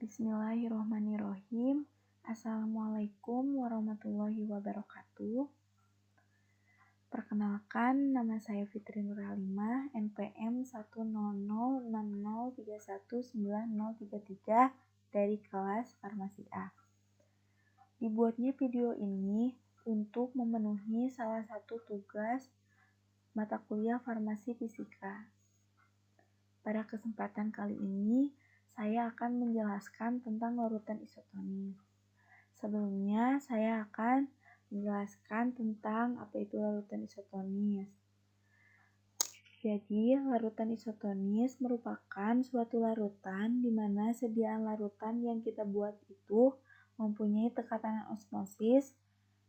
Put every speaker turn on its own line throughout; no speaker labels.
Bismillahirrahmanirrahim. Assalamualaikum warahmatullahi wabarakatuh. Perkenalkan, nama saya Fitri Nurhalimah, NPM 1006031919033 dari kelas Farmasi A. Dibuatnya video ini untuk memenuhi salah satu tugas mata kuliah Farmasi Fisika. Pada kesempatan kali ini, saya akan menjelaskan tentang larutan isotonis. Sebelumnya, saya akan menjelaskan tentang apa itu larutan isotonis. Jadi, larutan isotonis merupakan suatu larutan di mana sediaan larutan yang kita buat itu mempunyai tekanan osmosis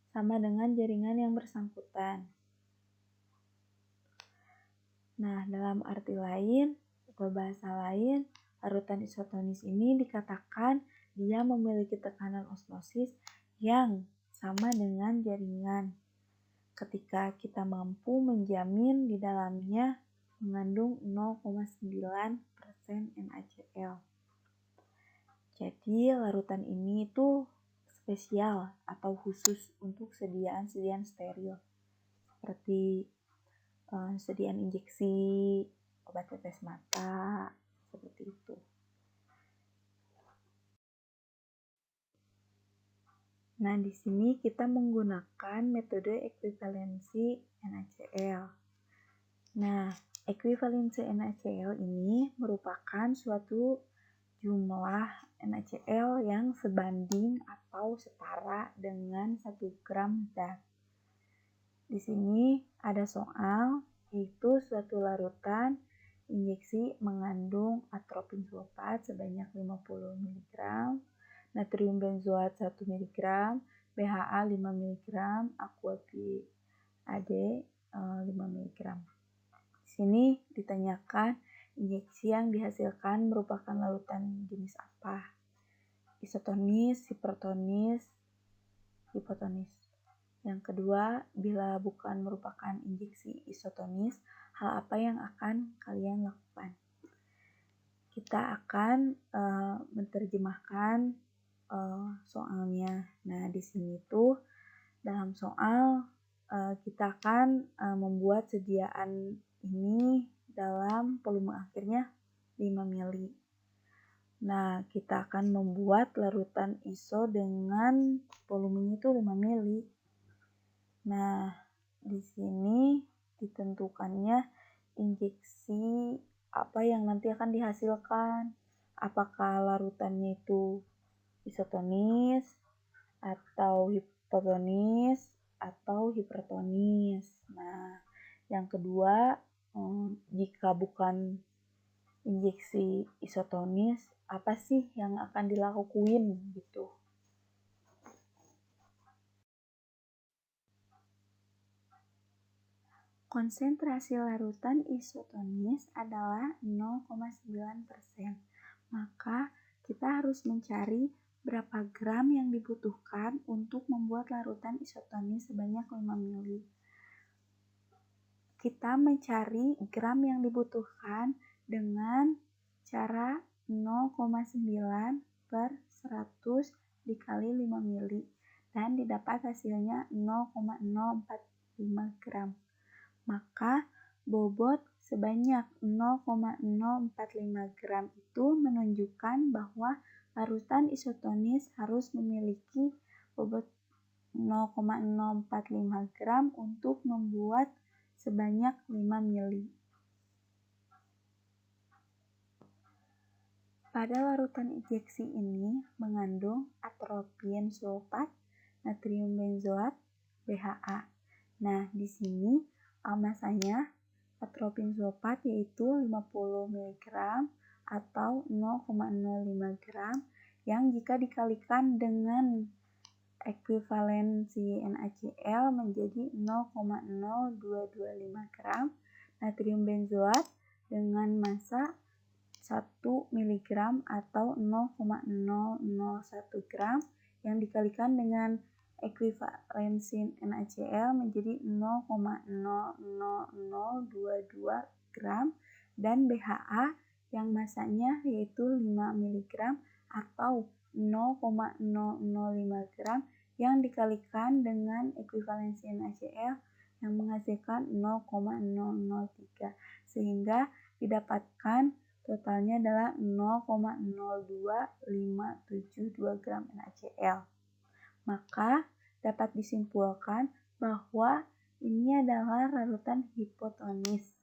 sama dengan jaringan yang bersangkutan. Nah, dalam arti lain atau bahasa lain, larutan isotonis ini dikatakan dia memiliki tekanan osmosis yang sama dengan jaringan ketika kita mampu menjamin di dalamnya mengandung 0,9% NaCl. Jadi larutan ini itu spesial atau khusus untuk sediaan steril seperti sediaan injeksi, obat tetes mata, seperti itu. Nah, di sini kita menggunakan metode ekuivalensi NaCl. Nah, ekuivalensi NaCl ini merupakan suatu jumlah NaCl yang sebanding atau setara dengan 1 gram zat. Di sini ada soal, yaitu suatu larutan injeksi mengandung atropin sulfat sebanyak 50 mg, natrium benzoat 1 mg, BHA 5 mg, aqua-PAD 5 mg. Di sini ditanyakan injeksi yang dihasilkan merupakan larutan jenis apa? Isotonis, hipertonis, hipotonis. Yang kedua, bila bukan merupakan injeksi isotonis, hal apa yang akan kalian lakukan? Kita akan menerjemahkan soalnya. Nah, di sini tuh dalam soal kita akan membuat sediaan ini dalam volume akhirnya 5 mili. Nah, kita akan membuat larutan iso dengan volumenya itu 5 mili. Nah, di sini ditentukannya injeksi apa yang nanti akan dihasilkan. Apakah larutannya itu isotonis atau hipotonis atau hipertonis. Nah, yang kedua, jika bukan injeksi isotonis, apa sih yang akan dilakuin gitu. Konsentrasi larutan isotonis adalah 0,9%. Maka kita harus mencari berapa gram yang dibutuhkan untuk membuat larutan isotonis sebanyak 5 mili. Kita mencari gram yang dibutuhkan dengan cara 0,9 per 100 dikali 5 mili dan didapat hasilnya 0,045 gram. Maka bobot sebanyak 0,045 gram itu menunjukkan bahwa larutan isotonis harus memiliki bobot 0,045 gram untuk membuat sebanyak 5 mili. Pada larutan injeksi ini mengandung atropin sulfat, natrium benzoat, BHA. Nah, di sini masanya atropin sulfat yaitu 50 mg atau 0,05 gram yang jika dikalikan dengan ekuivalensi NaCl menjadi 0,0225 gram, natrium benzoat dengan massa 1 mg atau 0,001 gram yang dikalikan dengan ekuivalensi NaCl menjadi 0,00022 gram dan BHA yang masanya yaitu 5 mg atau 0,005 gram yang dikalikan dengan ekuivalensi NaCl yang menghasilkan 0,003 sehingga didapatkan totalnya adalah 0,02572 gram NaCl. Maka dapat disimpulkan bahwa ini adalah larutan hipotonis.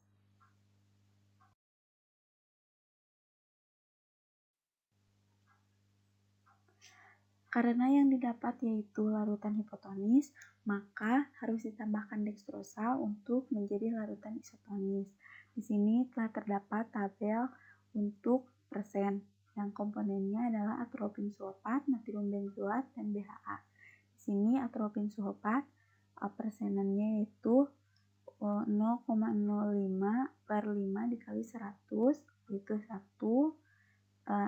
Karena yang didapat yaitu larutan hipotonis, maka harus ditambahkan dekstrosa untuk menjadi larutan isotonis. Di sini telah terdapat tabel untuk persen, yang komponennya adalah atropin sulfat, natrium benzoat, dan BHA. Di sini atropin sulfat persenannya yaitu 0,05 per 5 dikali 100, yaitu 1.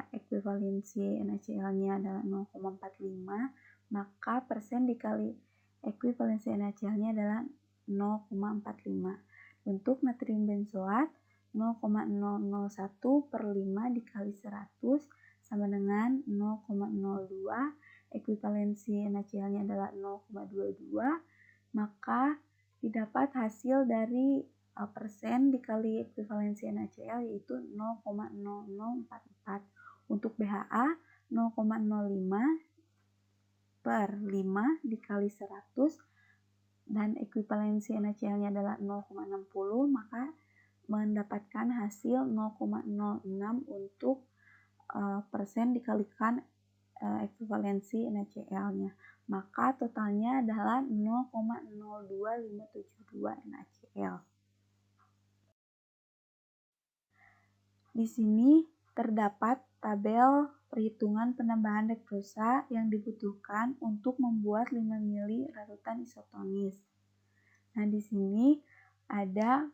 Ekuivalensi NaCl-nya adalah 0,45, maka persen dikali ekuivalensi NaCl-nya adalah 0,45. Untuk natrium benzoat 0,001 per 5 dikali 100 sama dengan 0,02, ekuivalensi NaCl-nya adalah 0,22, maka didapat hasil dari persen dikali ekuivalensi NaCl yaitu 0,0044. Untuk BHA 0,05 per 5 dikali 100 dan ekuivalensi NaCl-nya adalah 0,60, maka mendapatkan hasil 0,06 untuk persen dikalikan ekuivalensi NaCl-nya. Maka totalnya adalah 0,02572 NaCl. Di sini terdapat tabel perhitungan penambahan dekstrosa yang dibutuhkan untuk membuat 5 ml larutan isotonis. Nah, di sini ada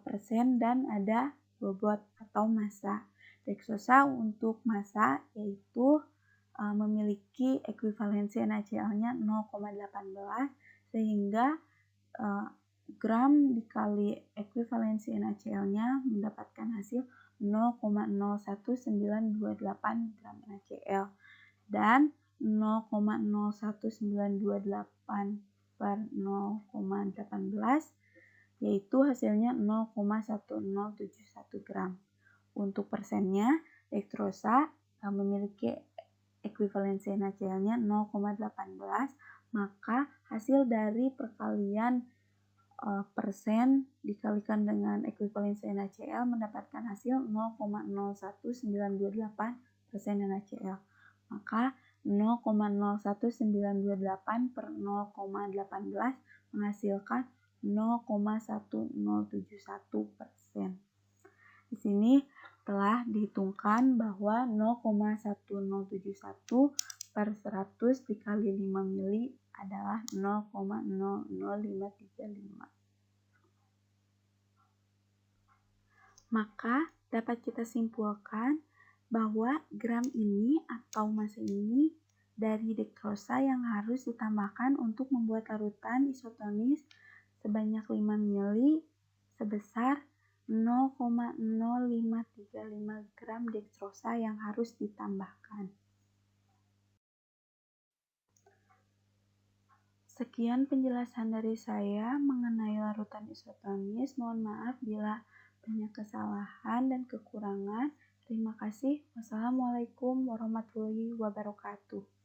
persen dan ada bobot atau massa. Dekstrosa untuk massa yaitu memiliki ekuivalensi NaCl-nya 0,18 sehingga gram dikali ekuivalensi NaCl-nya mendapatkan hasil 0,01928 gram NaCl dan 0,01928 per 0,18 yaitu hasilnya 0,1071 gram. Untuk persennya, dekstrosa memiliki ekuivalensi NaCl-nya 0,18, maka hasil dari perkalian persen dikalikan dengan ekuivalensi NaCl mendapatkan hasil 0,01928% NaCl. Maka 0,01928 per 0,18 menghasilkan 0,1071%. Di sini telah dihitungkan bahwa 0,1071 per 100 dikali 5 mili adalah 0,00535. Maka dapat kita simpulkan bahwa gram ini atau massa ini dari dekstrosa yang harus ditambahkan untuk membuat larutan isotonis sebanyak 5 mili sebesar 0,0535 gram dekstrosa yang harus ditambahkan. Sekian penjelasan dari saya mengenai larutan isotonis. Mohon maaf bila banyak kesalahan dan kekurangan. Terima kasih. Wassalamualaikum warahmatullahi wabarakatuh.